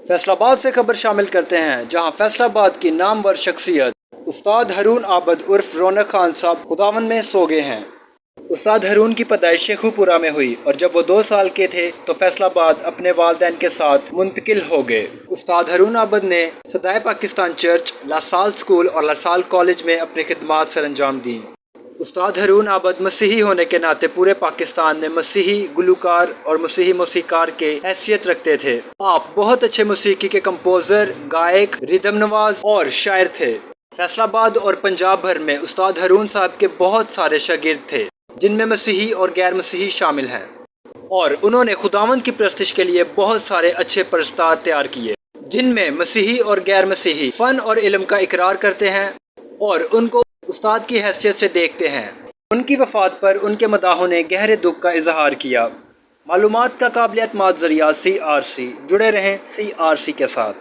فیصل آباد سے خبر شامل کرتے ہیں، جہاں فیصل آباد کی نامور شخصیت استاد ہارون عابد عرف رونق خان صاحب خداوند میں سو گئے ہیں۔ استاد ہارون کی پیدائش شیخو پورہ میں ہوئی اور جب وہ 2 سال کے تھے تو فیصل آباد اپنے والدین کے ساتھ منتقل ہو گئے۔ استاد ہارون عابد نے صدائے پاکستان چرچ، لاسال اسکول اور لاسال کالج میں اپنی خدمات سر انجام دیں۔ استاد ہارون عابد مسیحی ہونے کے ناطے پورے پاکستان میں مسیحی گلوکار اور مسیحی موسیقار کے حیثیت رکھتے تھے۔ آپ بہت اچھے موسیقی کے کمپوزر، گائک، ردم نواز اور شاعر تھے۔ فیصل آباد اور پنجاب بھر میں استاد ہارون صاحب کے بہت سارے شاگرد تھے، جن میں مسیحی اور غیر مسیحی شامل ہیں، اور انہوں نے خداوند کی پرستش کے لیے بہت سارے اچھے پرستار تیار کیے، جن میں مسیحی اور غیر مسیحی فن اور علم کا اقرار کرتے ہیں اور ان کو استاد کی حیثیت سے دیکھتے ہیں۔ ان کی وفات پر ان کے مداحوں نے گہرے دکھ کا اظہار کیا۔ معلومات کا قابل اعتماد ذریعہ CRC، جڑے رہیں CRC کے ساتھ۔